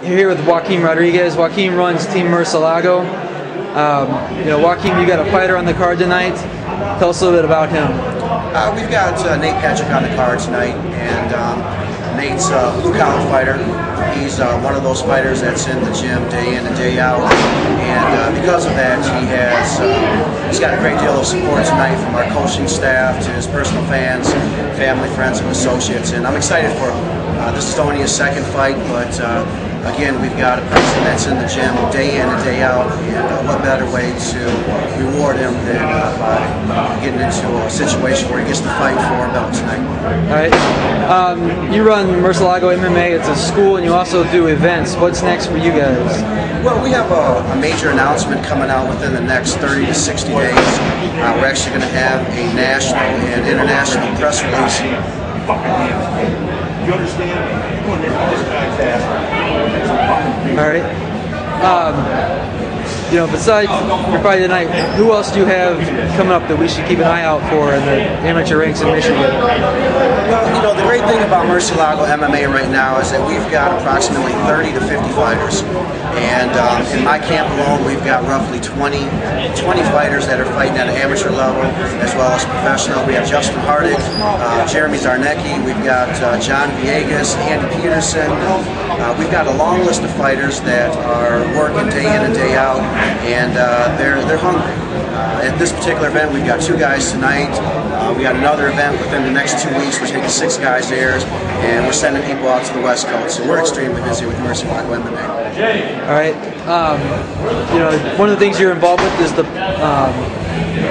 here with Joaquin Rodriguez. Joaquin runs Team Murcielago. Joaquin, you got a fighter on the card tonight. Tell us a little bit about him. We've got Nate Patrick on the card tonight, and Nate's a blue-collar fighter. He's one of those fighters that's in the gym day in and day out, and because of that, he's got a great deal of support tonight from our coaching staff to his personal fans, family, friends, and associates, and I'm excited for him. This is only his second fight, but again, we've got a person that's in the gym day in and day out, and what better way to reward him than by getting into a situation where he gets to fight for a belt tonight. All right. You run Murcielago MMA. It's a school, and you also do events. What's next for you guys? Well, we have a major announcement coming out within the next 30 to 60 days. We're actually going to have a national and international press release. You understand? All right. Besides your fight tonight, who else do you have coming up that we should keep an eye out for in the amateur ranks in Michigan? Well, the great thing about Murcielago MMA right now is that we've got approximately 30 to 50 fighters. And in my camp alone, we've got roughly 20 fighters that are fighting at an amateur level as well as professional. We have Justin Hardig, Jeremy Zarnecki, we've got John Villegas, Andy Peterson. We've got a long list of fighters that are working day in and day out, and they're hungry. At this particular event, we've got 2 guys tonight. We got another event within the next 2 weeks. We're taking 6 guys there, and we're sending people out to the West Coast. So we're extremely busy with Murcielago MMA. All right. One of the things you're involved with is the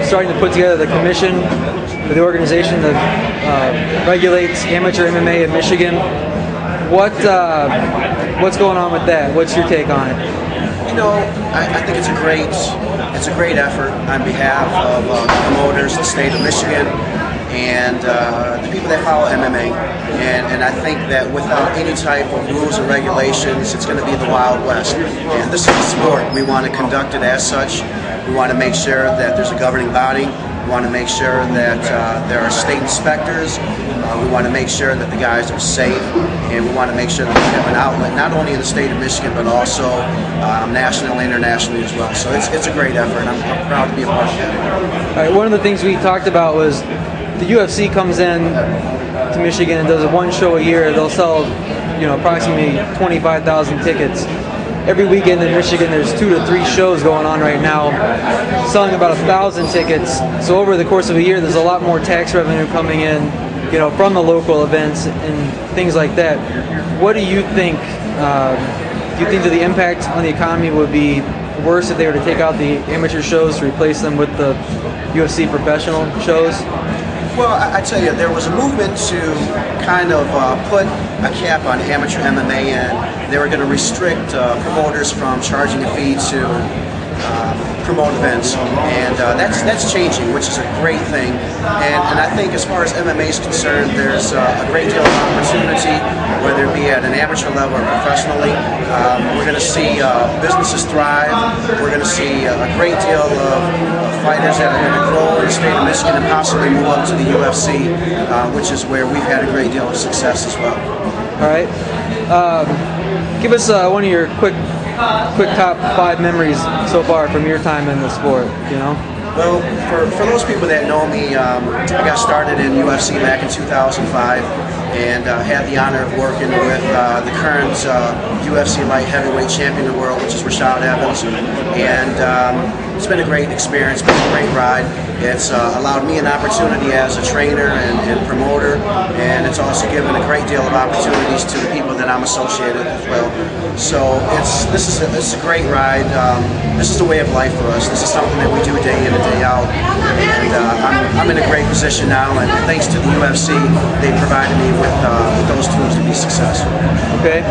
starting to put together the commission for the organization that regulates amateur MMA in Michigan. What's going on with that? What's your take on it? I think it's a great effort on behalf of the promoters, the state of Michigan, and the people that follow MMA. And I think that without any type of rules and regulations, it's going to be the Wild West. And this is a sport. We want to conduct it as such. We want to make sure that there's a governing body. We want to make sure that there are state inspectors. We want to make sure that the guys are safe, and we want to make sure that we have an outlet not only in the state of Michigan but also nationally and internationally as well. So it's a great effort, and I'm proud to be a part of that. All right, one of the things we talked about was the UFC comes in to Michigan and does one show a year. They'll sell, approximately 25,000 tickets. Every weekend in Michigan, there's 2 to 3 shows going on right now, selling about 1,000 tickets. So over the course of a year, there's a lot more tax revenue coming in, from the local events and things like that. What do you think? Do you think that the impact on the economy would be worse if they were to take out the amateur shows to replace them with the UFC professional shows? Well, I tell you, there was a movement to kind of put a cap on amateur MMA, and they were going to restrict promoters from charging a fee to promote events, and that's changing, which is a great thing. And I think as far as MMA is concerned, there's a great deal of opportunity, whether it be at an amateur level or professionally. We're going to see businesses thrive. We're going to see a great deal of fighters that are going to grow in the state of Michigan and possibly move up to the UFC, which is where we've had a great deal of success as well. All right. Give us one of your quick top 5 memories so far from your time in the sport, Well, for those people that know me, I got started in UFC back in 2005 and had the honor of working with the current UFC light heavyweight champion of the world, which is Rashad Evans. And it's been a great experience, been a great ride. It's allowed me an opportunity as a trainer and promoter, and it's also given a great deal of opportunities to the people that I'm associated with as well. So this is a great ride. This is a way of life for us. This is something that we do day in and day out. And I'm in a great position now, and thanks to the UFC, they provided me with those tools to be successful. Okay.